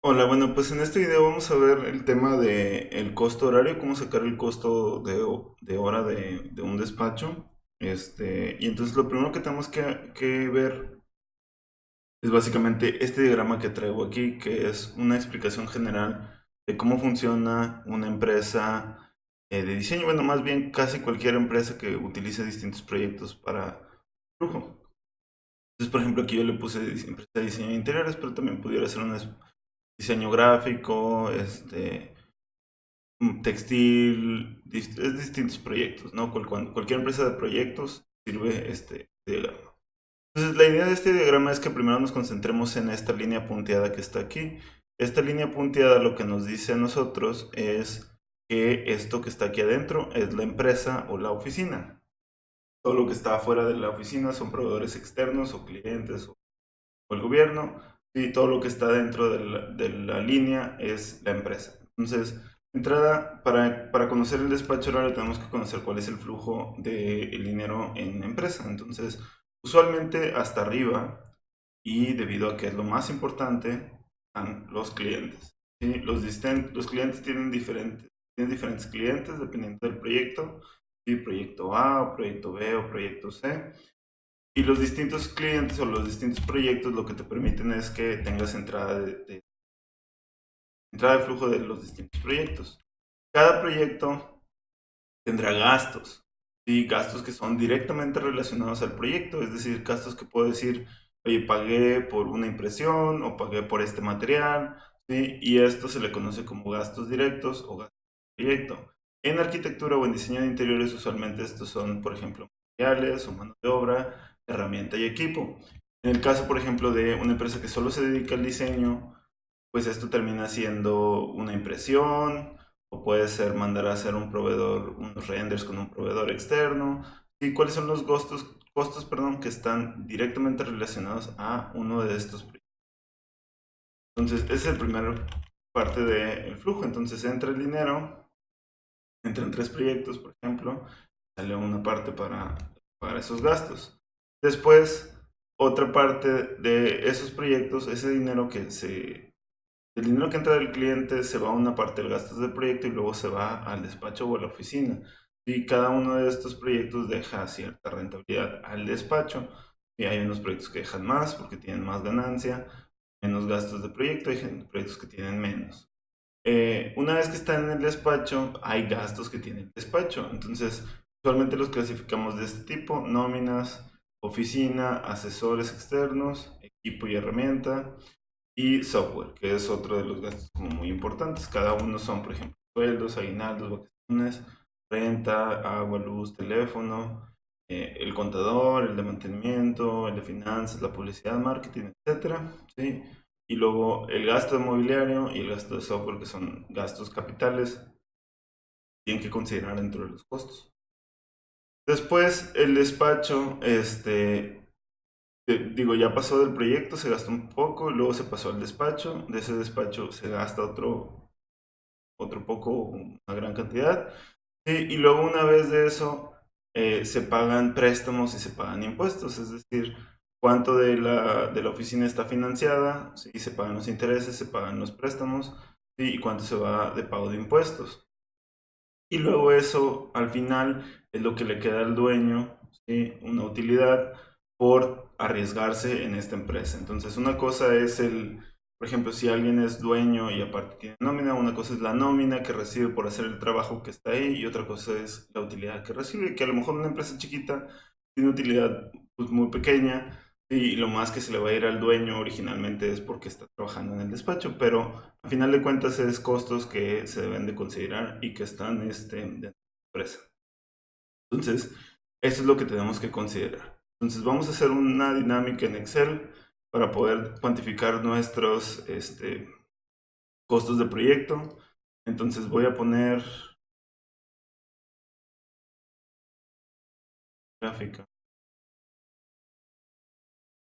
Hola, bueno, pues en este video vamos a ver el tema de el costo horario, cómo sacar el costo de hora de un despacho. Y entonces lo primero que tenemos que ver es básicamente este diagrama que traigo aquí, que es una explicación general de cómo funciona una empresa de diseño. Bueno, más bien casi cualquier empresa que utilice distintos proyectos para flujo. Entonces, por ejemplo, aquí yo le puse empresa de diseño de interiores, pero también pudiera ser un diseño gráfico, textil, es distintos proyectos, ¿no? Cualquier empresa de proyectos sirve este diagrama. Entonces, la idea de este diagrama es que primero nos concentremos en esta línea punteada que está aquí. Esta línea punteada lo que nos dice a nosotros es que esto que está aquí adentro es la empresa o la oficina. Todo lo que está afuera de la oficina son proveedores externos o clientes o el gobierno, y todo lo que está dentro de la línea es la empresa. Entonces, de entrada, para conocer el despacho horario tenemos que conocer cuál es el flujo del dinero en la empresa. Entonces, usualmente hasta arriba, y debido a que es lo más importante, están los clientes. ¿Sí? Los clientes tienen diferentes clientes dependiendo del proyecto, ¿sí? Proyecto A o proyecto B o proyecto C. Y los distintos clientes o los distintos proyectos lo que te permiten es que tengas entrada de flujo de los distintos proyectos. Cada proyecto tendrá gastos, ¿sí? Gastos que son directamente relacionados al proyecto, es decir, gastos que puedo decir, oye, pagué por una impresión o pagué por este material, ¿sí? Y esto se le conoce como gastos directos o gastos de proyecto. En arquitectura o en diseño de interiores usualmente estos son, por ejemplo, materiales o mano de obra, herramienta y equipo. En el caso, por ejemplo, de una empresa que solo se dedica al diseño, pues esto termina siendo una impresión, o puede ser mandar a hacer un proveedor, unos renders con un proveedor externo. ¿Y cuáles son los costos, perdón, que están directamente relacionados a uno de estos proyectos? Entonces, esa es la primera parte del flujo. Entonces, entra el dinero, entran tres proyectos, por ejemplo, sale una parte para esos gastos. Después, otra parte de esos proyectos, ese dinero el dinero que entra del cliente se va a una parte del gastos del proyecto y luego se va al despacho o a la oficina. Y cada uno de estos proyectos deja cierta rentabilidad al despacho. Y hay unos proyectos que dejan más porque tienen más ganancia, menos gastos de proyecto, hay proyectos que tienen menos. Una vez que están en el despacho, hay gastos que tiene el despacho. Entonces, usualmente los clasificamos de este tipo: nóminas, oficina, asesores externos, equipo y herramienta, y software, que es otro de los gastos como muy importantes. Cada uno son, por ejemplo, sueldos, aguinaldos, vacaciones, renta, agua, luz, teléfono, el contador, el de mantenimiento, el de finanzas, la publicidad, marketing, etcétera, ¿sí? Y luego el gasto de mobiliario y el gasto de software, que son gastos capitales, tienen que considerar dentro de los costos. Después, el despacho, digo, ya pasó del proyecto, se gastó un poco, luego se pasó al despacho, de ese despacho se gasta otro poco, una gran cantidad, y luego una vez de eso se pagan préstamos y se pagan impuestos, es decir, cuánto de la oficina está financiada, ¿sí? Se pagan los intereses, se pagan los préstamos, ¿sí? Y cuánto se va de pago de impuestos. Y luego eso, al final, es lo que le queda al dueño, ¿sí? Una utilidad por arriesgarse en esta empresa. Entonces, una cosa es por ejemplo, si alguien es dueño y aparte tiene nómina, una cosa es la nómina que recibe por hacer el trabajo que está ahí, y otra cosa es la utilidad que recibe, que a lo mejor una empresa chiquita tiene utilidad pues, muy pequeña, y lo más que se le va a ir al dueño originalmente es porque está trabajando en el despacho, pero a final de cuentas es costos que se deben de considerar y que están dentro de la empresa. Entonces, eso es lo que tenemos que considerar. Entonces, vamos a hacer una dinámica en Excel para poder cuantificar nuestros costos de proyecto. Entonces, voy a poner gráfica.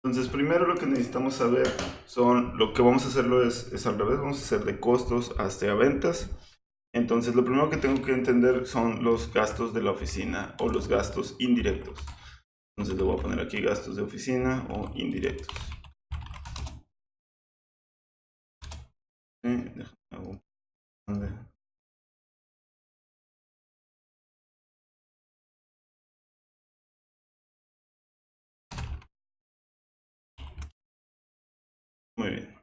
Entonces, primero lo que necesitamos saber lo que vamos a hacerlo es al revés, vamos a hacer de costos hasta ventas. Entonces, lo primero que tengo que entender son los gastos de la oficina o los gastos indirectos. Entonces, le voy a poner aquí gastos de oficina o indirectos. Sí, déjame hago un poco de- Muy bien.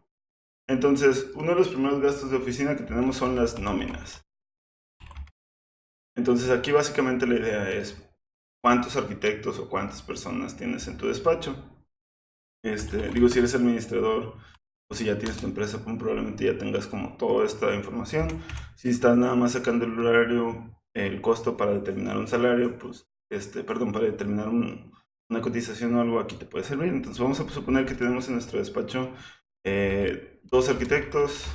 Entonces, uno de los primeros gastos de oficina que tenemos son las nóminas. Entonces, aquí básicamente la idea es cuántos arquitectos o cuántas personas tienes en tu despacho. Digo, si eres administrador o si ya tienes tu empresa, pues probablemente ya tengas como toda esta información. Si estás nada más sacando el horario, el costo para determinar un salario, pues, perdón, para determinar una cotización o algo, aquí te puede servir. Entonces, vamos a suponer que tenemos en nuestro despacho dos arquitectos,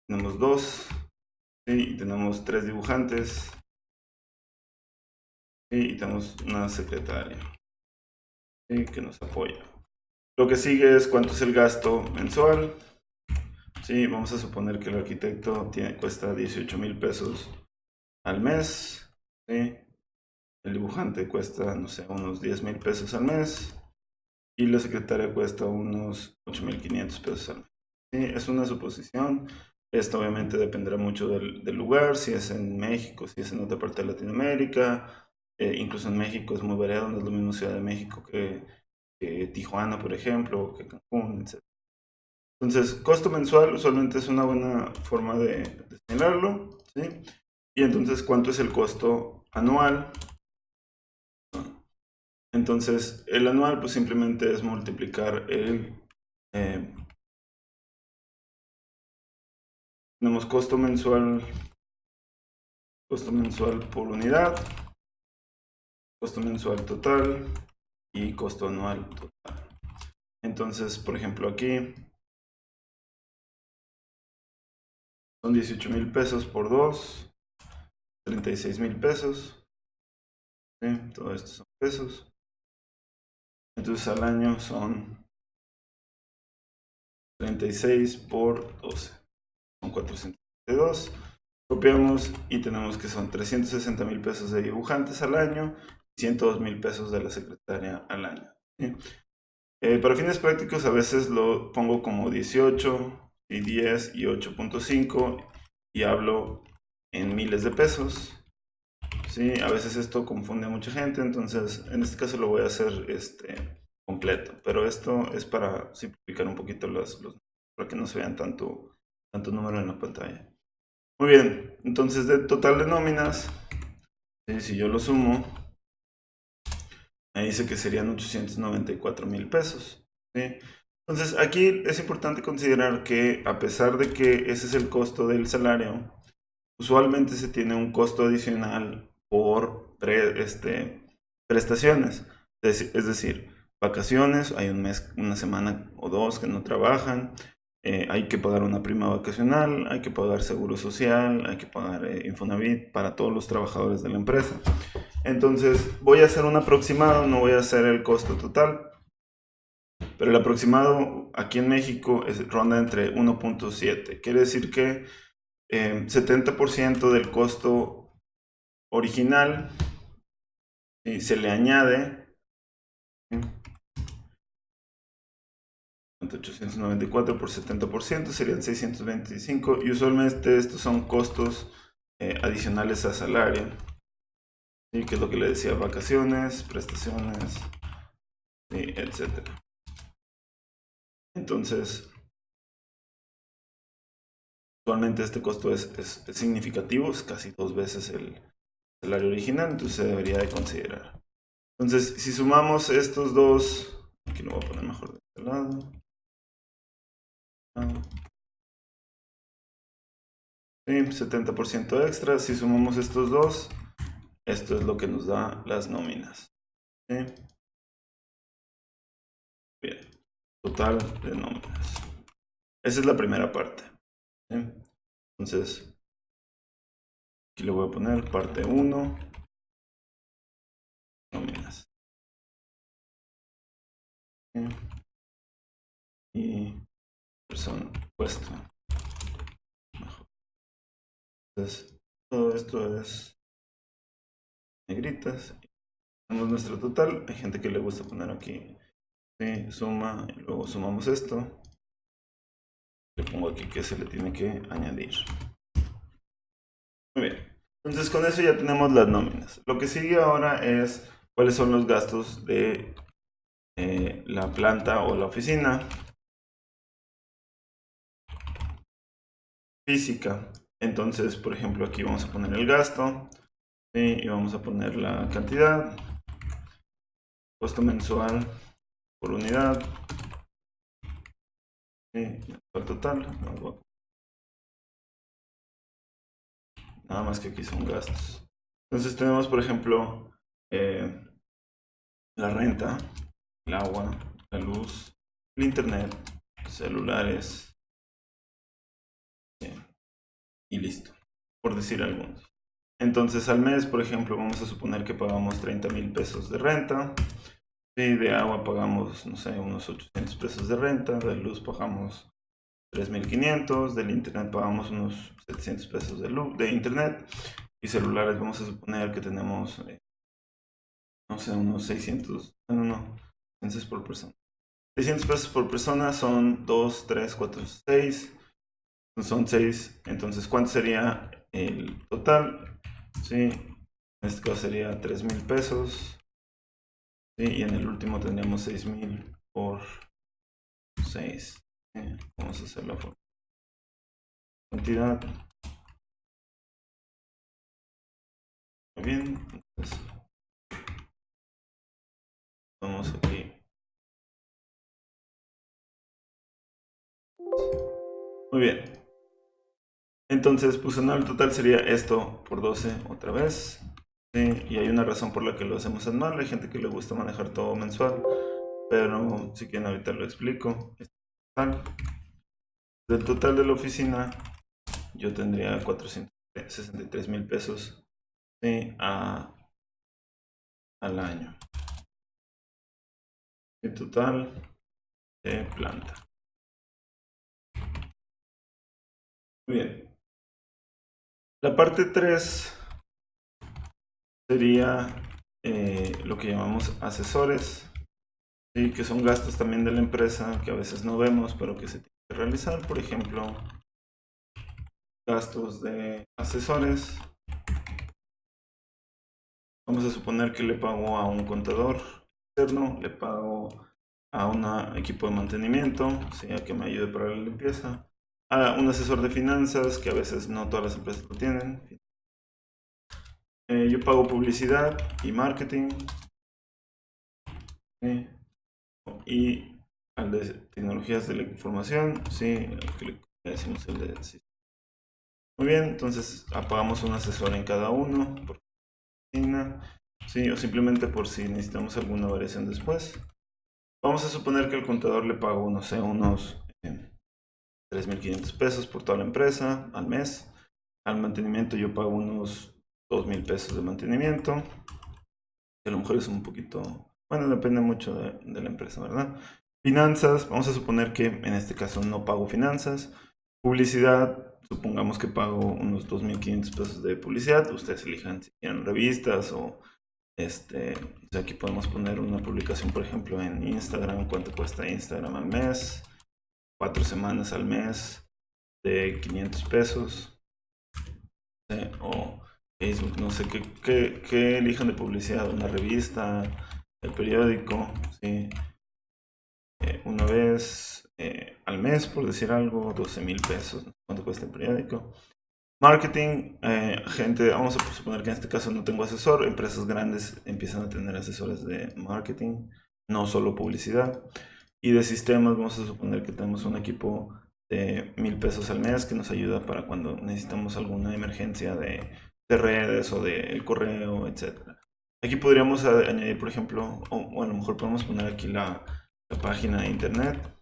tenemos dos, ¿sí? Y tenemos tres dibujantes, ¿sí? Y tenemos una secretaria, ¿sí? Que nos apoya. Lo que sigue es cuánto es el gasto mensual. Sí, vamos a suponer que el arquitecto cuesta 18,000 pesos al mes. ¿Sí? El dibujante cuesta, no sé, unos 10,000 pesos al mes. Y la secretaria cuesta unos 8,500 pesos al mes. ¿Sí? Es una suposición. Esto obviamente dependerá mucho del lugar, si es en México, si es en otra parte de Latinoamérica. Incluso en México es muy variado, no es lo mismo Ciudad de México que Tijuana, por ejemplo, o que Cancún, etc. Entonces, costo mensual usualmente es una buena forma de señalarlo, ¿sí? Y entonces, ¿cuánto es el costo anual? Entonces, el anual pues simplemente es multiplicar eh, tenemos costo mensual por unidad, costo mensual total y costo anual total. Entonces, por ejemplo, aquí son 18,000 pesos por 2, 36,000 pesos, ¿sí? Todo esto son pesos. Entonces al año son 36 por 12. Son 472. Copiamos y tenemos que son 360,000 pesos de dibujantes al año y 102,000 pesos de la secretaria al año. ¿Sí? Para fines prácticos a veces lo pongo como 18 y 10 y 8,5 y hablo en miles de pesos. Sí, a veces esto confunde a mucha gente, entonces en este caso lo voy a hacer completo, pero esto es para simplificar un poquito para que no se vean tanto número en la pantalla. Muy bien, entonces de total de nóminas, si yo lo sumo, me dice que serían 894,000 pesos. ¿Sí? Entonces aquí es importante considerar que a pesar de que ese es el costo del salario, usualmente se tiene un costo adicional por prestaciones. Es decir, vacaciones, hay un mes, una semana o dos que no trabajan, hay que pagar una prima vacacional, hay que pagar seguro social, hay que pagar Infonavit para todos los trabajadores de la empresa. Entonces voy a hacer un aproximado, no voy a hacer el costo total, pero el aproximado aquí en México ronda entre 1,7. Quiere decir que 70% del costo original se le añade 894 por 70% serían 625 y usualmente estos son costos adicionales a salario, ¿sí? Que es lo que le decía, vacaciones, prestaciones, etcétera. Entonces, usualmente este costo es significativo, es casi 2 veces el salario original, entonces se debería de considerar. Entonces, si sumamos estos dos, aquí lo voy a poner mejor de este lado. Sí, 70% extra. Si sumamos estos dos, esto es lo que nos da las nóminas. ¿Sí? Bien, total de nóminas. Esa es la primera parte. ¿Sí? Entonces, aquí le voy a poner parte 1, nóminas. ¿Sí? Y persona puesto. Entonces, todo esto es negritas. Tenemos nuestro total. Hay gente que le gusta poner aquí, ¿sí? Suma, y luego sumamos esto. le pongo aquí que se le tiene que añadir. Muy bien. Entonces con eso ya tenemos las nóminas. Lo que sigue ahora es cuáles son los gastos de la planta o la oficina física. Entonces, por ejemplo, aquí vamos a poner el gasto, ¿sí? Y vamos a poner la cantidad, costo mensual por unidad, ¿sí? El total. Nada más que aquí son gastos. Entonces tenemos, por ejemplo, la renta, el agua, la luz, el internet, celulares, y listo, por decir algunos. Entonces al mes, por ejemplo, vamos a suponer que pagamos 30,000 pesos de renta. Y de agua pagamos, no sé, unos 800 pesos de renta. De luz pagamos 3,500. Del internet pagamos unos 700 pesos de internet. Y celulares vamos a suponer que tenemos, no sé, unos 600. No, 600 por persona. 600 pesos por persona son 2, 3, 4, 6. Son 6. Entonces, ¿cuánto sería el total? Sí, en este caso sería 3,000 pesos. Sí, y en el último tendríamos 6,000 por 6. Vamos a hacer la cantidad. Muy bien. Entonces, vamos aquí. Muy bien. Entonces, pues el total sería esto por 12 otra vez. Sí, y hay una razón por la que lo hacemos anual. Hay gente que le gusta manejar todo mensual. Pero si quieren ahorita lo explico. Del total de la oficina, yo tendría 463,000 pesos, ¿sí? Al año. El total de planta. Muy bien. La parte 3 sería lo que llamamos asesores, ¿sí? Que son gastos también de la empresa que a veces no vemos, pero que se tienen que realizar. Por ejemplo, gastos de asesores. Vamos a suponer que le pago a un contador externo, le pago a un equipo de mantenimiento, sea que me ayude para la limpieza, a un asesor de finanzas, que a veces no todas las empresas lo tienen. Yo pago publicidad y marketing, ¿sí? Y al de tecnologías de la información, sí, que le decimos el de sí. Muy bien, entonces apagamos un asesor en cada uno, por oficina, sí, o simplemente por si necesitamos alguna variación después. Vamos a suponer que al contador le pago, no sé, unos 3,500 pesos por toda la empresa al mes. Al mantenimiento yo pago unos 2,000 pesos de mantenimiento. Que a lo mejor es un poquito, bueno, depende mucho de la empresa, ¿verdad? Finanzas, vamos a suponer que en este caso no pago finanzas. Publicidad, supongamos que pago unos 2,500 pesos de publicidad. Ustedes elijan si quieren revistas o aquí podemos poner una publicación, por ejemplo, en Instagram. ¿Cuánto cuesta Instagram al mes? 4 semanas al mes de 500 pesos. O Facebook, no sé qué elijan de publicidad, una revista, el periódico, ¿sí? Una vez al mes, por decir algo, 12,000 pesos. ¿Cuánto cuesta el periódico? Marketing, gente, vamos a suponer que en este caso no tengo asesor. Empresas grandes empiezan a tener asesores de marketing, no solo publicidad. Y de sistemas, vamos a suponer que tenemos un equipo de 1,000 pesos al mes que nos ayuda para cuando necesitamos alguna emergencia de redes o del correo, etc. Aquí podríamos añadir, por ejemplo, o a lo mejor podemos poner aquí la página de internet,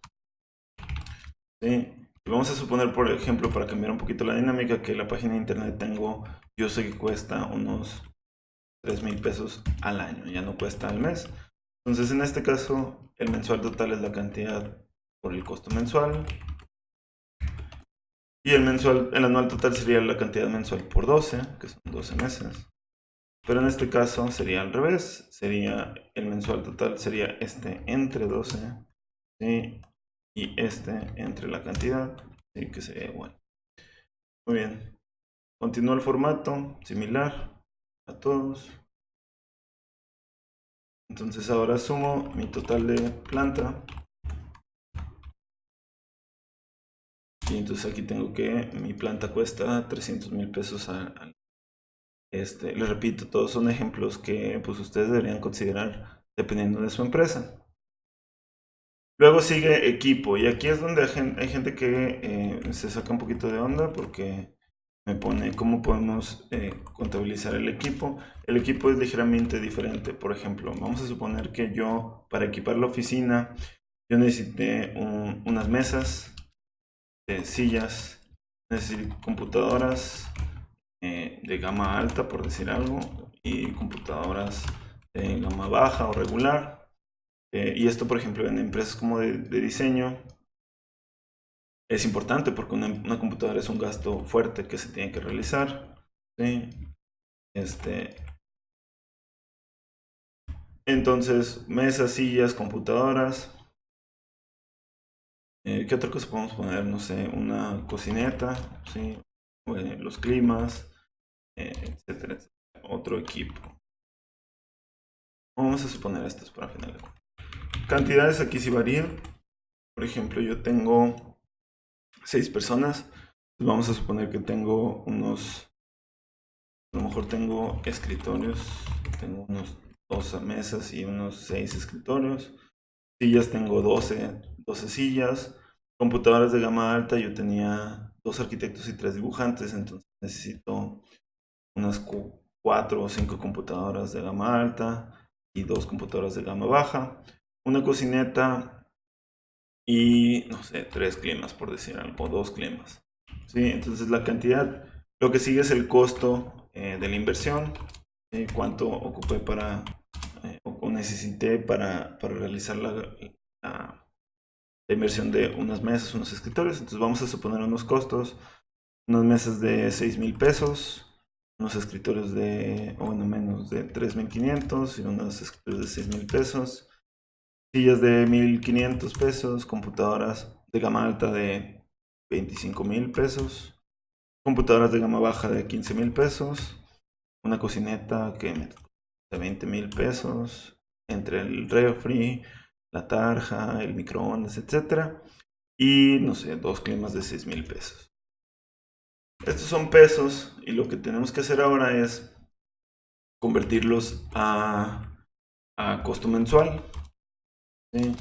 ¿sí? Y vamos a suponer, por ejemplo, para cambiar un poquito la dinámica, que la página de internet yo sé que cuesta unos 3,000 pesos al año, ya no cuesta al mes. Entonces, en este caso, el mensual total es la cantidad por el costo mensual. Y el anual total sería la cantidad mensual por 12, que son 12 meses. Pero en este caso sería al revés, sería el mensual total sería entre 12, ¿sí? Y entre la cantidad. Sí, que sería igual. Muy bien. Continúa el formato, similar a todos. Entonces ahora sumo mi total de planta. Y entonces aquí tengo que mi planta cuesta 300,000 pesos al. Les repito, todos son ejemplos que pues ustedes deberían considerar dependiendo de su empresa. Luego sigue equipo, y aquí es donde hay gente que se saca un poquito de onda porque me pone cómo podemos contabilizar el equipo. El equipo es ligeramente diferente. Por ejemplo, vamos a suponer que yo, para equipar la oficina, yo necesité unas mesas, sillas, necesito computadoras de gama alta, por decir algo, y computadoras de gama baja o regular. Y esto, por ejemplo, en empresas como de diseño, es importante porque una computadora es un gasto fuerte que se tiene que realizar. ¿Sí? Entonces, mesas, sillas, computadoras. ¿Qué otra cosa podemos poner? No sé, una cocineta, ¿sí? Los climas, etcétera, etcétera. Otro equipo. Vamos a suponer estos para final de cuentas. Cantidades aquí sí varían. Por ejemplo, yo tengo 6 personas. Vamos a suponer que tengo a lo mejor tengo escritorios, tengo unos 12 mesas y unos 6 escritorios. Sillas tengo 12 sillas. Computadoras de gama alta, yo tenía 2 arquitectos y 3 dibujantes, entonces necesito unas 4 o 5 computadoras de gama alta y 2 computadoras de gama baja. Una cocineta y, no sé, 3 climas, por decir algo, o 2 climas. ¿Sí? Entonces la cantidad, lo que sigue es el costo de la inversión, cuánto ocupé o necesité para realizar la inversión de unas mesas, unos escritorios. Entonces vamos a suponer unos costos, unas mesas de 6,000 pesos, unos escritorios o bueno, menos de 3,500 y unos escritorios de 6,000 pesos, sillas de 1,500 pesos, computadoras de gama alta de 25,000 pesos, computadoras de gama baja de 15,000 pesos, una cocineta de 20,000 pesos, entre el refri, la tarja, el microondas, etcétera, y no sé, 2 climas de 6,000 pesos. Estos son pesos y lo que tenemos que hacer ahora es convertirlos a costo mensual. ¿Sí?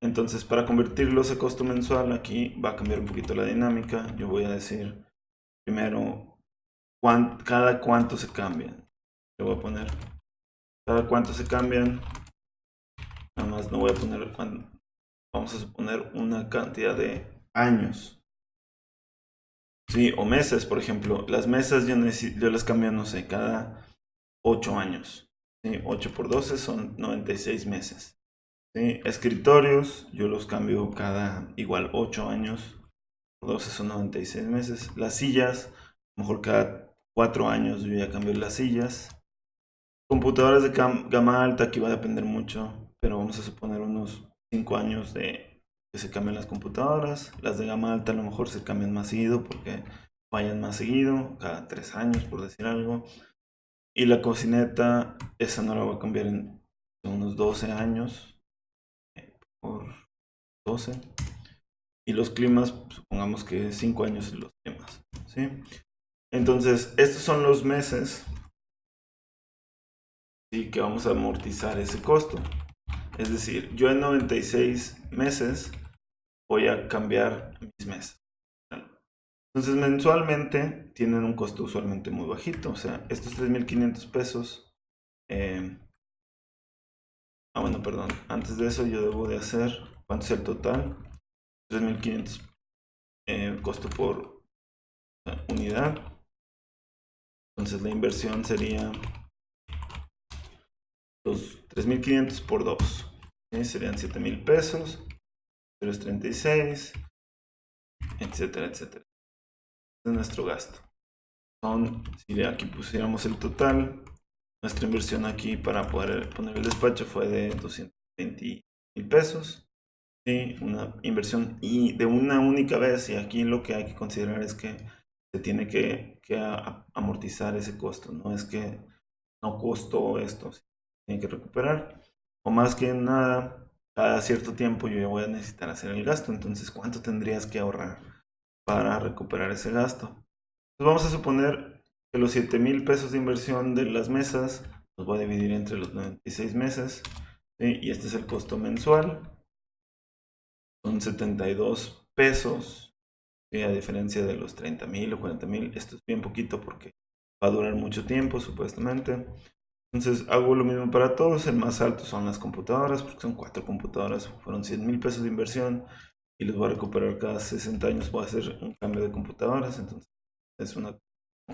Entonces, para convertirlos a costo mensual, aquí va a cambiar un poquito la dinámica. Yo voy a decir primero cada cuánto se cambian. Le voy a poner cada cuánto se cambian. Nada más no voy a poner vamos a suponer una cantidad de años. Sí, o meses, por ejemplo. Las mesas yo las cambio, no sé, cada 8 años. ¿Sí? 8 por 12 son 96 meses. ¿Sí? Escritorios, yo los cambio cada igual 8 años. Por 12 son 96 meses. Las sillas, a lo mejor cada 4 años yo ya cambio las sillas. Computadoras de gama alta, aquí va a depender mucho, pero vamos a suponer unos 5 años de que se cambien las computadoras. Las de gama alta a lo mejor se cambian más seguido porque fallan más seguido, cada 3 años por decir algo. Y la cocineta, esa no la voy a cambiar en unos 12 años, por 12. Y los climas, supongamos que 5 años los climas, ¿sí? Entonces, estos son los meses, ¿sí?, que vamos a amortizar ese costo. Es decir, yo en 96 meses voy a cambiar mis meses. Entonces, mensualmente tienen un costo usualmente muy bajito. O sea, estos 3,500 pesos. Bueno, perdón. Antes de eso, yo debo de hacer. ¿Cuánto es el total? 3,500 costo por unidad. Entonces, la inversión sería los 3,500 por 2. Serían 7,000 pesos. 336, etcétera, etcétera. Este es nuestro gasto. Si aquí pusiéramos el total, nuestra inversión aquí para poder poner el despacho fue de 220,000 pesos. ¿sí? Una inversión y de una única vez. Y aquí lo que hay que considerar es que se tiene que amortizar ese costo. No es que no costó esto, se tiene que recuperar. O más que nada, cada cierto tiempo yo ya voy a necesitar hacer el gasto. Entonces, ¿cuánto tendrías que ahorrar para recuperar ese gasto? Pues vamos a suponer que los 7,000 pesos de inversión de las mesas los voy a dividir entre los 96 meses. ¿Sí? Y este es el costo mensual. Son 72 pesos. ¿Sí? A diferencia de los 30,000 o 40,000. Esto es bien poquito porque va a durar mucho tiempo, supuestamente. Entonces hago lo mismo para todos. El más alto son las computadoras, porque son 4 computadoras. Fueron 100,000 pesos de inversión y los voy a recuperar cada 60 años. Voy a hacer un cambio de computadoras, entonces es una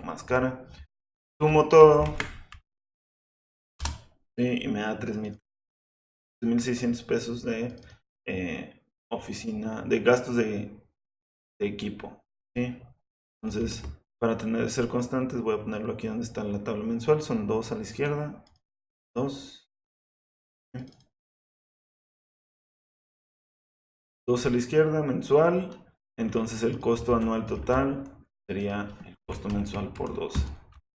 más cara. Sumo todo, ¿sí? Y me da 3,600 pesos de oficina, de gastos de equipo. ¿Sí? Entonces, para ser constantes, voy a ponerlo aquí donde está la tabla mensual. Son 2 a la izquierda, 2. 2 a la izquierda, mensual. Entonces el costo anual total sería el costo mensual por 12.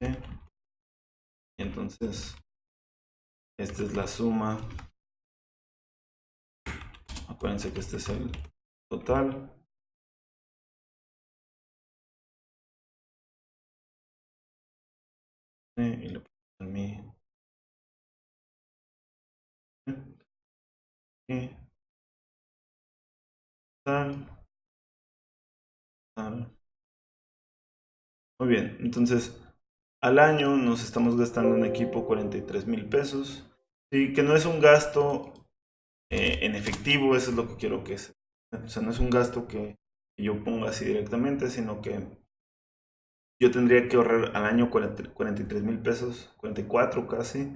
¿Sí? Entonces, esta es la suma. Acuérdense que este es el total. ¿Sí? Y le pongo mi. Y tal, tal. Muy bien, entonces al año nos estamos gastando en equipo 43,000 pesos. Sí, que no es un gasto en efectivo, eso es lo que quiero que sea. O sea, no es un gasto que yo ponga así directamente, sino que yo tendría que ahorrar al año 43,000 pesos, 44 casi,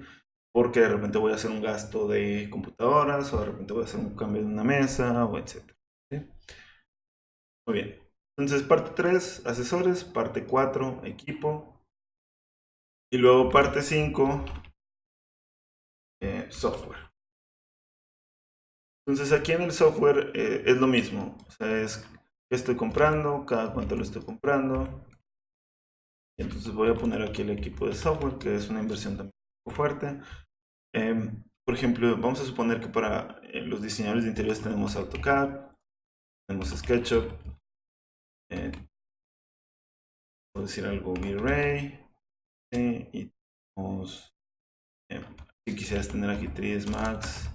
porque de repente voy a hacer un gasto de computadoras o de repente voy a hacer un cambio de una mesa o etcétera. ¿Sí? Muy bien. Entonces, parte 3 asesores, parte 4 equipo, y luego parte 5 software. Entonces, aquí en el software es lo mismo. O sea, es qué estoy comprando, cada cuánto lo estoy comprando. Y entonces voy a poner aquí el equipo de software, que es una inversión también un poco fuerte. Por ejemplo, vamos a suponer que para los diseñadores de interiores tenemos AutoCAD, tenemos SketchUp, por decir algo, V-Ray, y tenemos, si quisieras tener aquí 3ds Max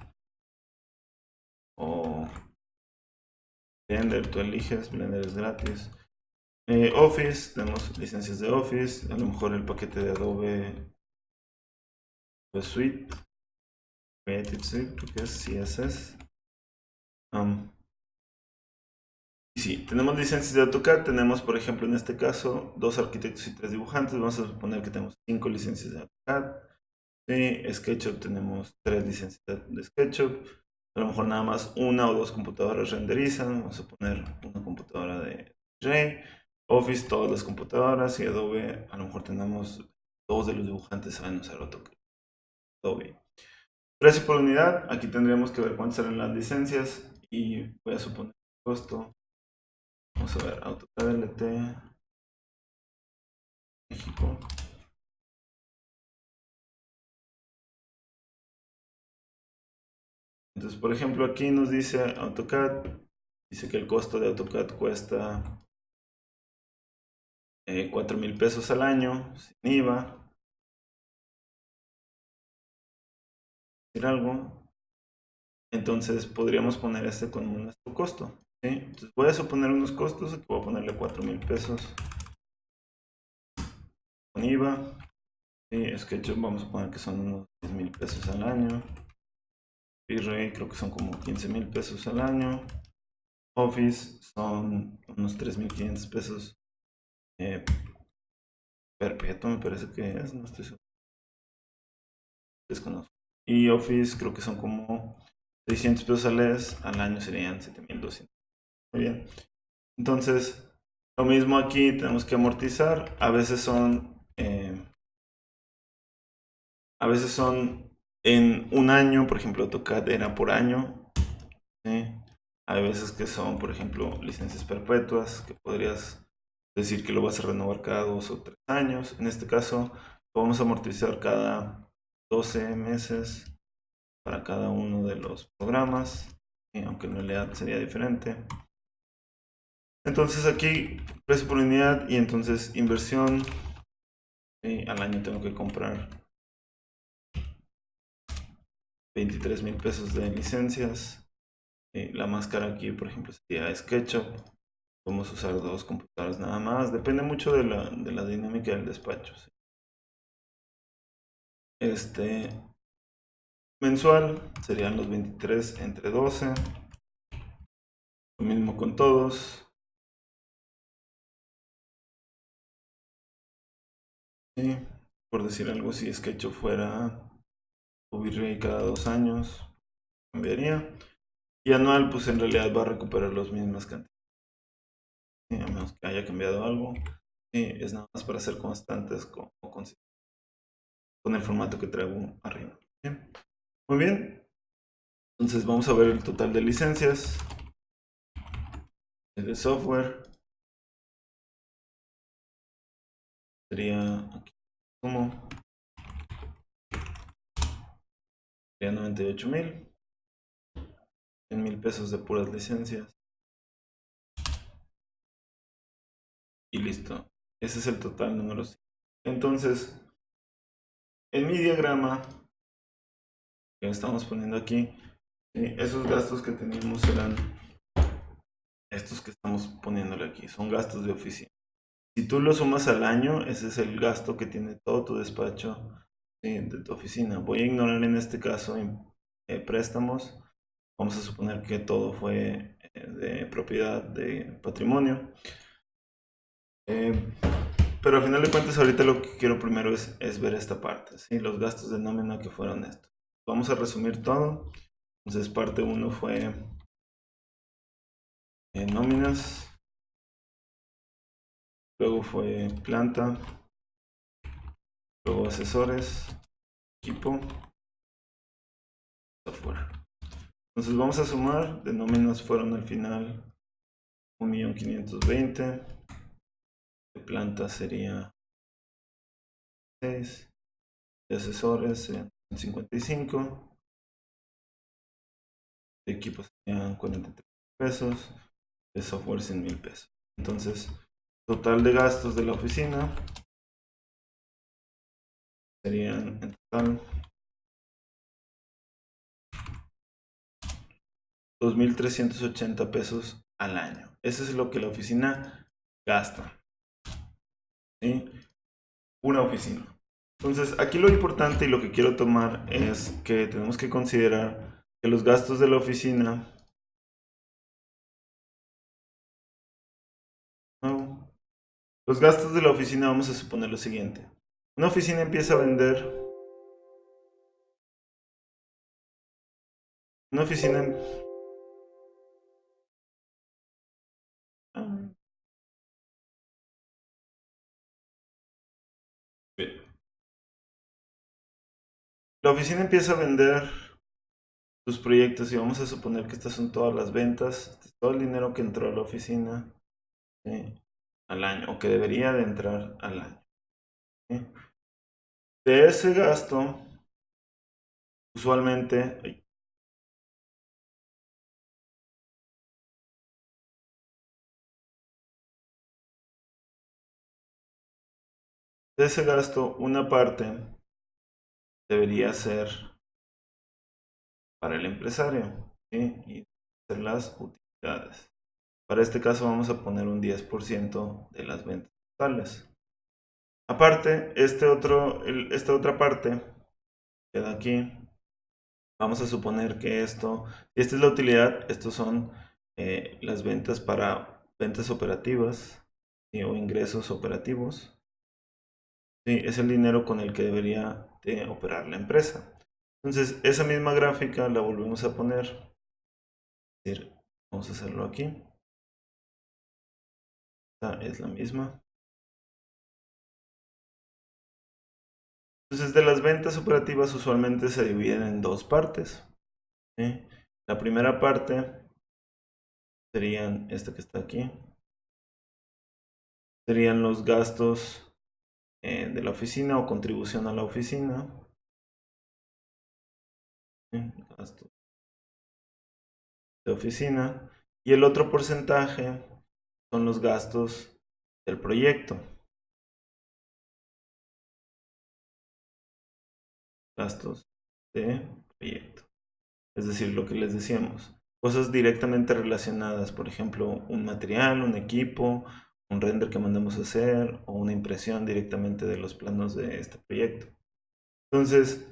o Blender, tú eliges, Blender es gratis. Office, tenemos licencias de Office, a lo mejor el paquete de Adobe Suite, Creative Suite, porque es CSS. Y sí, tenemos licencias de AutoCAD, tenemos por ejemplo en este caso 2 arquitectos y 3 dibujantes, vamos a suponer que tenemos 5 licencias de AutoCAD. SketchUp tenemos 3 licencias de SketchUp, a lo mejor nada más una o dos computadoras renderizan, vamos a poner una computadora de Ray, Office todas las computadoras y Adobe a lo mejor tenemos 2 de los dibujantes saben usar AutoCAD. Adobe. Precio por unidad, aquí tendríamos que ver cuántas serán las licencias y voy a suponer el costo. Vamos a ver, AutoCAD LT México. Entonces, por ejemplo, aquí nos dice AutoCAD, dice que el costo de AutoCAD cuesta 4,000 pesos al año, sin IVA, decir algo. Entonces podríamos poner este como nuestro costo. ¿Sí? Entonces voy a suponer unos costos, aquí voy a ponerle 4,000 pesos con IVA. SketchUp vamos a poner que son unos 10,000 pesos al año. V-Ray creo que son como 15,000 pesos al año. Office son unos 3,500 pesos perpetuo, me parece que es, no estoy seguro, desconozco. Y Office creo que son como 600 pesos al año serían 7,200. Muy bien. Entonces, lo mismo aquí, tenemos que amortizar. A veces son en un año, por ejemplo, AutoCAD era por año. ¿Sí? Hay veces que son, por ejemplo, licencias perpetuas, que podrías decir que lo vas a renovar cada 2 o 3 años. En este caso, lo vamos a amortizar cada 12 meses para cada uno de los programas, aunque en realidad sería diferente. Entonces aquí, precio por unidad y entonces inversión. Al año tengo que comprar 23,000 pesos de licencias. La más cara aquí, por ejemplo, sería SketchUp. Podemos usar 2 computadoras nada más. Depende mucho de la dinámica del despacho. ¿Sí? Mensual serían los 23 entre 12. Lo mismo con todos. ¿Sí? Por decir algo, si SketchUp fuera Virrey cada 2 años, cambiaría. Y anual, pues en realidad va a recuperar las mismas cantidades. ¿Sí? A menos que haya cambiado algo. Sí, es nada más para ser constantes con el formato que traigo arriba. ¿Sí? Muy bien. Entonces vamos a ver el total de licencias. De software. Sería aquí. Como sería 98,000. 100,000 pesos de puras licencias. Y listo. Ese es el total número 5. Entonces, en mi diagrama que estamos poniendo aquí, esos gastos que teníamos eran estos que estamos poniéndole aquí. Son gastos de oficina. Si tú lo sumas al año, ese es el gasto que tiene todo tu despacho, ¿sí? De tu oficina. Voy a ignorar en este caso préstamos. Vamos a suponer que todo fue de propiedad, de patrimonio. Pero a final de cuentas ahorita lo que quiero primero es ver esta parte, ¿sí? Los gastos de nómina que fueron estos. Vamos a resumir todo. Entonces parte 1 fue nóminas, luego fue planta, luego asesores, equipo, software. Entonces vamos a sumar, de nóminas fueron al final 1,520,000, de planta sería 6, de asesores serían 55, de equipo serían 43 pesos, de software 100,000 pesos. Entonces, total de gastos de la oficina serían en total 2,380 pesos al año. Eso es lo que la oficina gasta. ¿Sí? Una oficina. Entonces, aquí lo importante y lo que quiero tomar es que tenemos que considerar que los gastos de la oficina los gastos de la oficina vamos a suponer lo siguiente. Una oficina empieza a vender. Una oficina. Bien. La oficina empieza a vender sus proyectos y vamos a suponer que estas son todas las ventas, este es todo el dinero que entró a la oficina, ¿sí? Al año, o que debería de entrar al año. ¿Sí? De ese gasto, usualmente, de ese gasto, una parte debería ser para el empresario, ¿sí? Y hacer las utilidades. Para este caso vamos a poner un 10% de las ventas totales. Aparte, esta otra parte queda aquí. Vamos a suponer que esta es la utilidad, estos son las ventas para ventas operativas, ¿sí? O ingresos operativos. Sí, es el dinero con el que debería de operar la empresa. Entonces, esa misma gráfica la volvemos a poner. Es decir, vamos a hacerlo aquí. Esta es la misma. Entonces, de las ventas operativas usualmente se dividen en dos partes. ¿Sí? La primera parte serían este que está aquí. Serían los gastos de la oficina o contribución a la oficina. Gastos de oficina. Y el otro porcentaje son los gastos del proyecto. Gastos de proyecto. Es decir, lo que les decíamos. Cosas directamente relacionadas, por ejemplo, un material, un equipo, un render que mandamos a hacer o una impresión directamente de los planos de este proyecto. Entonces,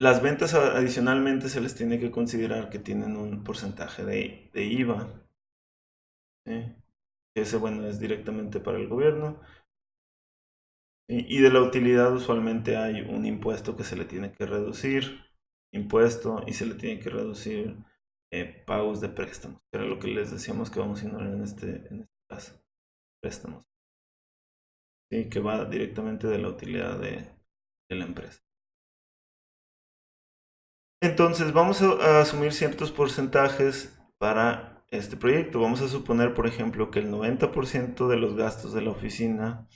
las ventas adicionalmente se les tiene que considerar que tienen un porcentaje de IVA. ¿Sí? Ese, bueno, es directamente para el gobierno. ¿Sí? Y de la utilidad usualmente hay un impuesto que se le tiene que reducir, impuesto, y se le tiene que reducir pagos de préstamos, que era lo que les decíamos que vamos a ignorar en este caso, préstamos. ¿Sí? Que va directamente de la utilidad de la empresa. Entonces vamos a asumir ciertos porcentajes para este proyecto. Vamos a suponer, por ejemplo, que el 90% de los gastos de la oficina,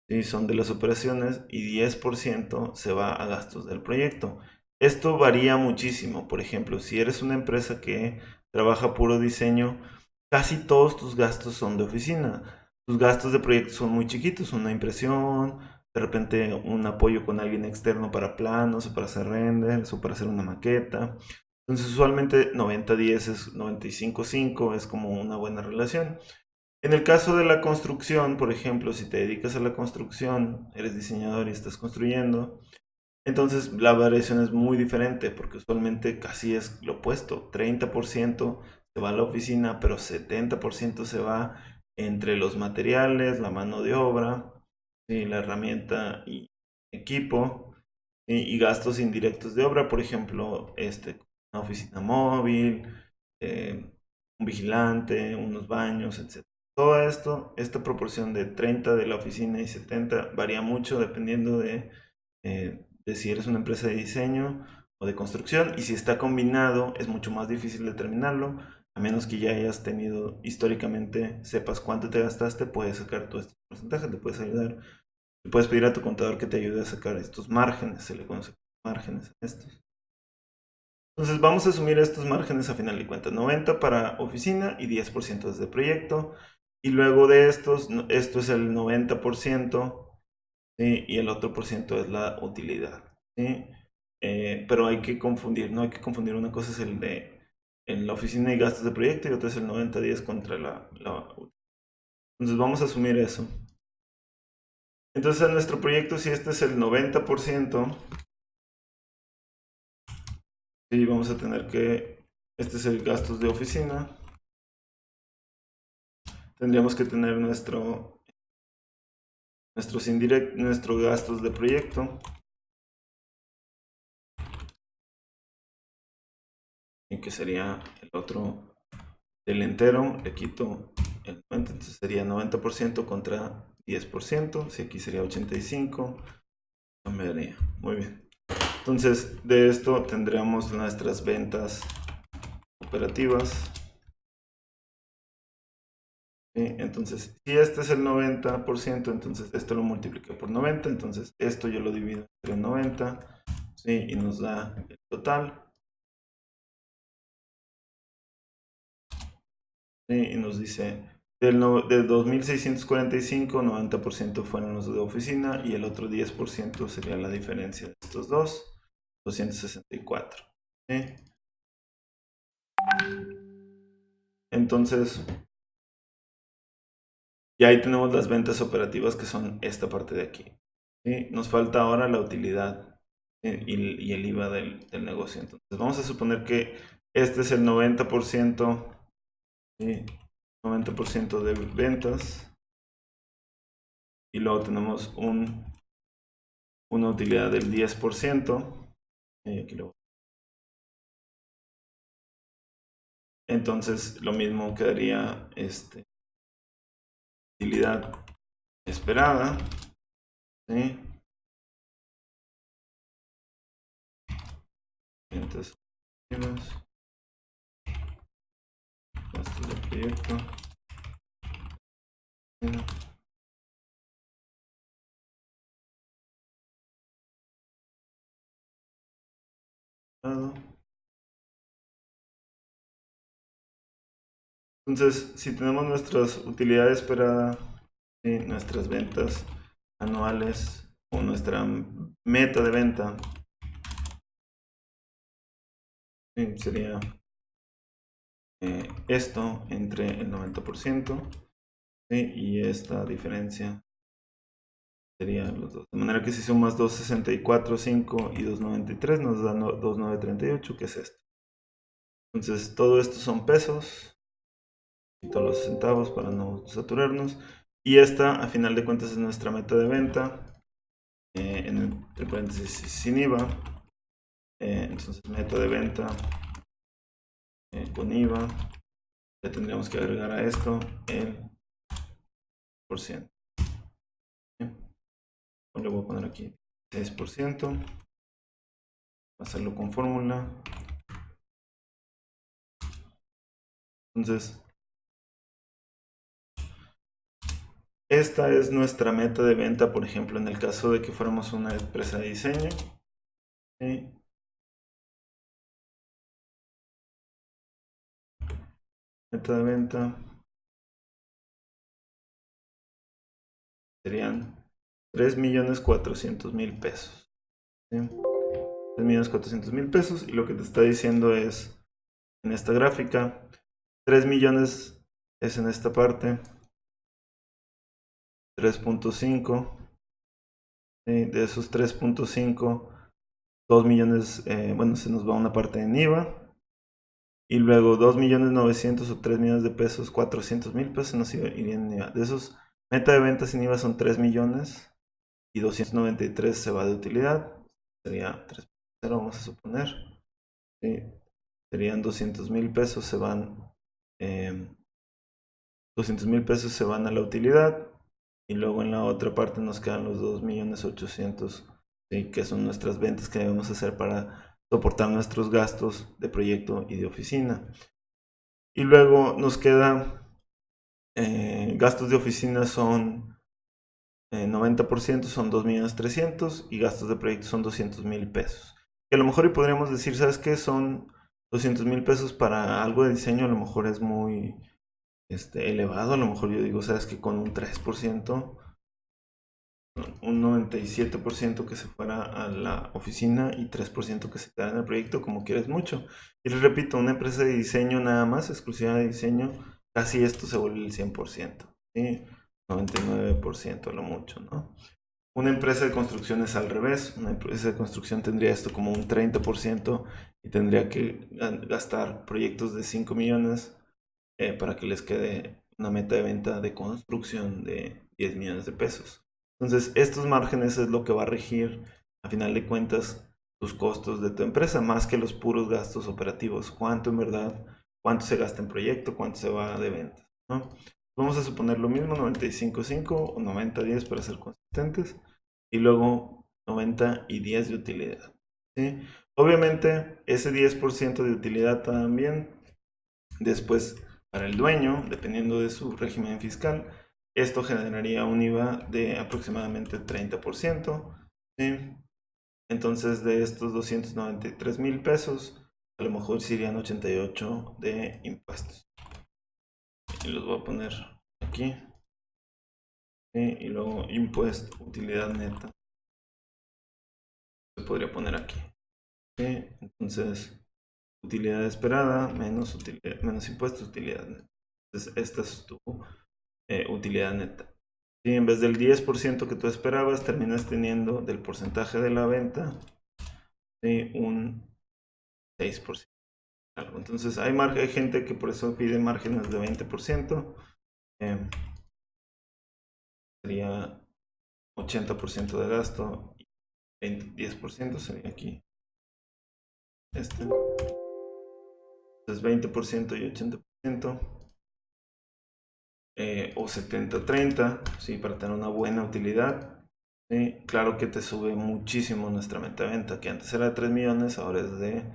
¿sí?, son de las operaciones y 10% se va a gastos del proyecto. Esto varía muchísimo. Por ejemplo, si eres una empresa que trabaja puro diseño, casi todos tus gastos son de oficina. Tus gastos de proyecto son muy chiquitos, una impresión, de repente un apoyo con alguien externo para planos o para hacer renders o para hacer una maqueta. Entonces usualmente 90-10 es 95-5, es como una buena relación. En el caso de la construcción, por ejemplo, si te dedicas a la construcción, eres diseñador y estás construyendo, entonces la variación es muy diferente porque usualmente casi es lo opuesto. 30% se va a la oficina, pero 70% se va entre los materiales, la mano de obra, ¿sí?, la herramienta y equipo, ¿sí?, y gastos indirectos de obra, por ejemplo, una oficina móvil, un vigilante, unos baños, etc. Todo esto, esta proporción de 30 de la oficina y 70 varía mucho dependiendo de si eres una empresa de diseño o de construcción, y si está combinado es mucho más difícil determinarlo, a menos que ya hayas tenido históricamente, sepas cuánto te gastaste, puedes sacar todo este porcentaje, te puedes ayudar, le puedes pedir a tu contador que te ayude a sacar estos márgenes, se le conoce márgenes a estos. Entonces vamos a asumir estos márgenes a final de cuentas, 90 para oficina y 10% desde proyecto, y luego de estos, esto es el 90%, ¿sí?, y el otro por ciento es la utilidad, ¿sí? Pero hay que confundir, no hay que confundir, una cosa es el de en la oficina y gastos de proyecto y otra es el 90-10 contra la. Entonces vamos a asumir eso. Entonces en nuestro proyecto, si este es el 90%, sí, vamos a tener que, este es el gastos de oficina, tendríamos que tener nuestros nuestros gastos de proyecto, y que sería el otro del entero, le quito el 90, entonces sería 90% contra 10%, si aquí sería 85, cambiaría. Muy bien. Entonces, de esto tendríamos nuestras ventas operativas. ¿Sí? Entonces, si este es el 90%, entonces esto lo multipliqué por 90, entonces esto yo lo divido entre 90, ¿sí?, y nos da el total. ¿Sí? Y nos dice, de 2.645, 90% fueron los de oficina y el otro 10% sería la diferencia de estos dos, 264. ¿Sí? Entonces, ya ahí tenemos las ventas operativas, que son esta parte de aquí. ¿Sí? Nos falta ahora la utilidad, y el IVA del negocio. Entonces, vamos a suponer que este es el 90%, ¿sí?, 90% de ventas. Y luego tenemos una utilidad del 10%. Aquí entonces lo mismo quedaría utilidad esperada, ¿sí? Entonces, proyecto. Entonces, si tenemos nuestras utilidades esperadas, nuestras ventas anuales o nuestra meta de venta, sería esto entre el 90%, y esta diferencia sería los dos. De manera que si sumas 264, 5 y 293 nos da 2938, que es esto. Entonces, todo esto son pesos. Quito los centavos para no saturarnos. Y esta, a final de cuentas, es nuestra meta de venta. Entre paréntesis, sin IVA. Entonces, meta de venta con IVA. Le tendríamos que agregar a esto el %. Le voy a poner aquí 6%. Hacerlo con fórmula. Entonces, esta es nuestra meta de venta, por ejemplo, en el caso de que fuéramos una empresa de diseño. Meta de venta serían 3.400.000 pesos. ¿Sí? 3.400.000 pesos, y lo que te está diciendo es, en esta gráfica, 3 millones es en esta parte, 3.5, ¿sí? De esos 3.5, 2 millones, bueno, se nos va una parte en IVA, y luego 2.900.000 o 3 millones de pesos, 400.000 pesos nos irían en IVA. De esos, meta de ventas sin IVA son 3 millones, y 293 se va de utilidad, sería 3.0, vamos a suponer. ¿Sí? Serían 200.000 pesos, se van 200.000 pesos se van a la utilidad, y luego en la otra parte nos quedan los 2.800.000, ¿sí? Que son nuestras ventas que debemos hacer para soportar nuestros gastos de proyecto y de oficina. Y luego nos queda gastos de oficina son 90%, son 2.300.000, y gastos de proyecto son 200.000 pesos. Que a lo mejor y podríamos decir, ¿sabes qué? Son 200.000 pesos para algo de diseño, a lo mejor es muy elevado. A lo mejor yo digo, ¿sabes qué? Con un 3%, un 97% que se fuera a la oficina y 3% que se quedara en el proyecto, como quieres mucho. Y les repito, una empresa de diseño nada más, exclusiva de diseño, casi esto se vuelve el 100%, ¿sí? 99% a lo mucho, ¿no? Una empresa de construcción es al revés. Una empresa de construcción tendría esto como un 30%, y tendría que gastar proyectos de 5 millones para que les quede una meta de venta de construcción de 10 millones de pesos. Entonces, estos márgenes es lo que va a regir, a final de cuentas, tus costos de tu empresa, más que los puros gastos operativos. Cuánto en verdad, cuánto se gasta en proyecto, cuánto se va de venta, ¿no? Vamos a suponer lo mismo, 95.5 o 90-10 para ser consistentes, y luego 90 y 10 de utilidad, ¿sí? Obviamente, ese 10% de utilidad también, después, para el dueño, dependiendo de su régimen fiscal, esto generaría un IVA de aproximadamente 30%, ¿sí? Entonces, de estos 293.000 pesos, a lo mejor serían 88 de impuestos. Y los voy a poner aquí. ¿Sí? Y luego impuesto, utilidad neta. Se podría poner aquí. ¿Sí? Entonces, utilidad esperada menos impuestos, utilidad neta. Entonces, esta es tu utilidad neta. Y en vez del 10% que tú esperabas, terminas teniendo del porcentaje de la venta de un 6%. Entonces hay gente que por eso pide márgenes de 20%. Sería 80% de gasto, y 10% sería aquí. Entonces 20% y 80%. O 70-30, ¿sí? Para tener una buena utilidad. ¿Sí? Claro que te sube muchísimo nuestra meta de venta, que antes era de 3 millones, ahora es de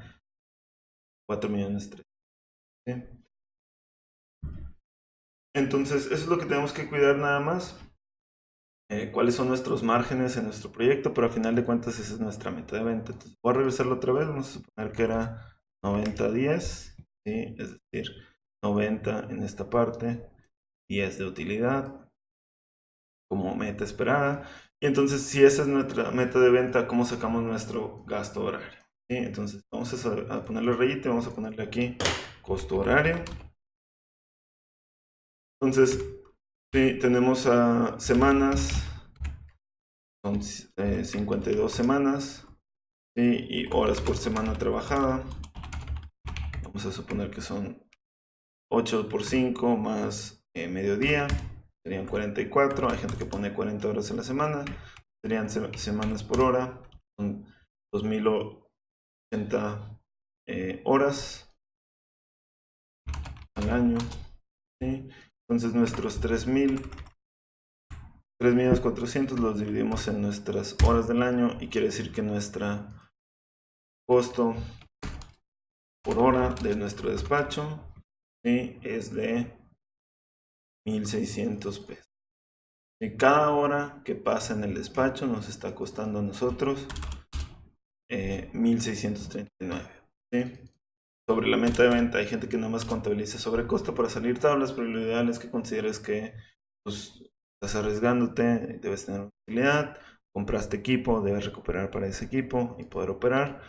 4 millones 3. ¿Sí? Entonces, eso es lo que tenemos que cuidar nada más. Cuáles son nuestros márgenes en nuestro proyecto, pero a final de cuentas esa es nuestra meta de venta. Entonces, voy a regresarlo otra vez, vamos a suponer que era 90-10, ¿sí? Es decir, 90 en esta parte, 10 de utilidad, como meta esperada. Y entonces, si esa es nuestra meta de venta, ¿cómo sacamos nuestro gasto horario? ¿Sí? Entonces, vamos a ponerle rayita y vamos a ponerle aquí costo horario. Entonces, sí, tenemos a semanas, son 52 semanas, ¿sí? Y horas por semana trabajada. Vamos a suponer que son 8 por 5 más mediodía, serían 44. Hay gente que pone 40 horas a la semana, serían semanas por hora, son 2080 horas al año, ¿sí? Entonces nuestros 3.400.000 los dividimos en nuestras horas del año y quiere decir que nuestro costo por hora de nuestro despacho, ¿sí? Es de 1.600 pesos. Y cada hora que pasa en el despacho nos está costando a nosotros 1.639. ¿Sí? Sobre la meta de venta hay gente que nada más contabiliza sobre costo para salir tablas, pero lo ideal es que consideres que pues, estás arriesgándote, debes tener utilidad, compraste equipo, debes recuperar para ese equipo y poder operar.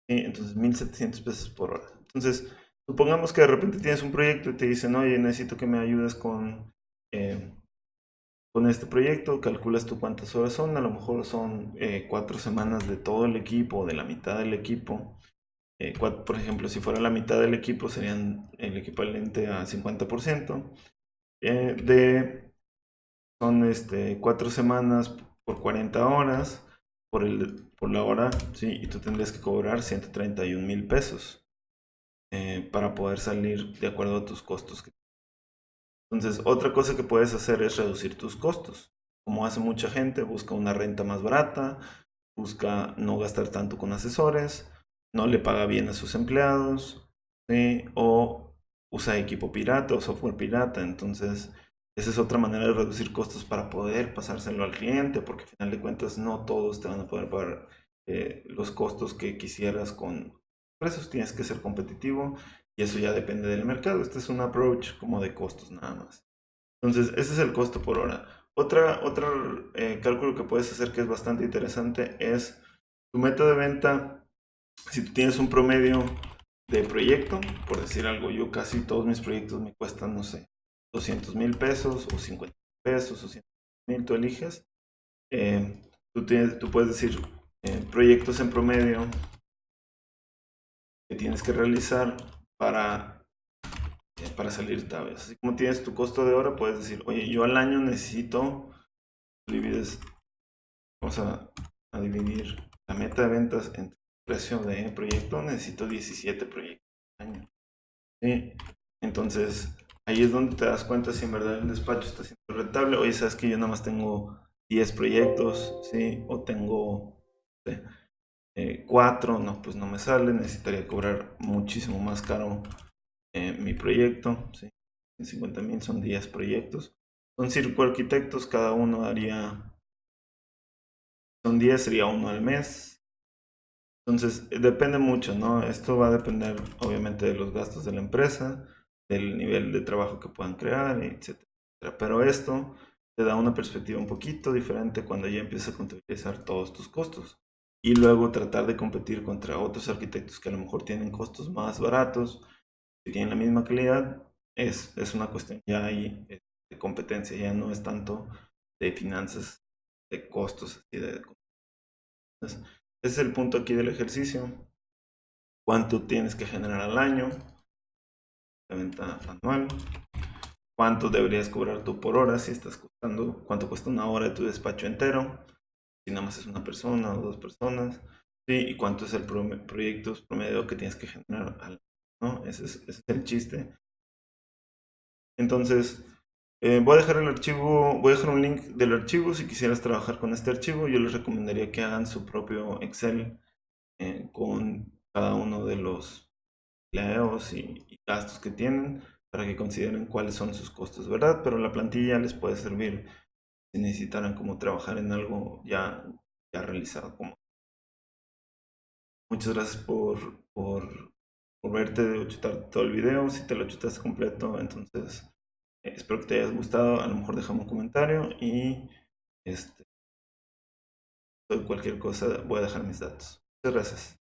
¿Sí? Entonces 1.700 pesos por hora. Entonces, supongamos que de repente tienes un proyecto y te dicen, oye, necesito que me ayudes con este proyecto, calculas tú cuántas horas son, a lo mejor son 4 semanas de todo el equipo o de la mitad del equipo. Por ejemplo, si fuera la mitad del equipo serían el equivalente a 50%. Son 4 semanas por 40 horas por la hora, ¿sí? Y tú tendrías que cobrar 131,000 pesos para poder salir de acuerdo a tus costos. Entonces, otra cosa que puedes hacer es reducir tus costos. Como hace mucha gente, busca una renta más barata, busca no gastar tanto con asesores, no le paga bien a sus empleados, ¿sí? O usa equipo pirata o software pirata. Entonces, esa es otra manera de reducir costos para poder pasárselo al cliente, porque al final de cuentas no todos te van a poder pagar los costos que quisieras con precios. Tienes que ser competitivo y eso ya depende del mercado. Este es un approach como de costos nada más. Entonces, ese es el costo por hora. Otro cálculo que puedes hacer que es bastante interesante es tu meta de venta. Si tú tienes un promedio de proyecto, por decir algo, yo casi todos mis proyectos me cuestan, no sé, 200,000 pesos o 50 pesos o 100,000, tú eliges. Tú puedes decir proyectos en promedio que tienes que realizar para salir tablas. Así como tienes tu costo de hora, puedes decir, oye, yo al año necesito, divides, vamos a dividir la meta de ventas entre el precio de proyecto, necesito 17 proyectos al año. ¿Sí? Entonces, ahí es donde te das cuenta si en verdad el despacho está siendo rentable. Oye, sabes que yo nada más tengo 10 proyectos, ¿sí? O tengo, ¿sí? 4, no, pues no me sale, necesitaría cobrar muchísimo más caro mi proyecto, ¿sí? En 50,000 son 10 proyectos. Son 5 arquitectos, cada uno daría, son 10, sería uno al mes. Entonces, depende mucho, ¿no? Esto va a depender obviamente de los gastos de la empresa, del nivel de trabajo que puedan crear, etcétera. Pero esto te da una perspectiva un poquito diferente cuando ya empiezas a contabilizar todos tus costos. Y luego tratar de competir contra otros arquitectos que a lo mejor tienen costos más baratos, que tienen la misma calidad, es una cuestión ya ahí de competencia, ya no es tanto de finanzas, de costos, así de. Entonces, ese es el punto aquí del ejercicio. ¿Cuánto tienes que generar al año? La venta anual. ¿Cuánto deberías cobrar tú por hora si estás costando? ¿Cuánto cuesta una hora de tu despacho entero? Si nada más es una persona o dos personas. ¿Sí? ¿Y cuánto es el proyecto promedio que tienes que generar al año? ¿No? Ese es el chiste. Entonces, voy a dejar el archivo, voy a dejar un link del archivo. Si quisieras trabajar con este archivo, yo les recomendaría que hagan su propio Excel con cada uno de los empleados y gastos que tienen. para que consideren cuáles son sus costos, ¿verdad? Pero la plantilla les puede servir si necesitaran como trabajar en algo ya realizado. Muchas gracias por verte o chutar todo el video. Si te lo chutaste completo, entonces espero que te hayas gustado. A lo mejor déjame un comentario y cualquier cosa voy a dejar mis datos. Muchas gracias.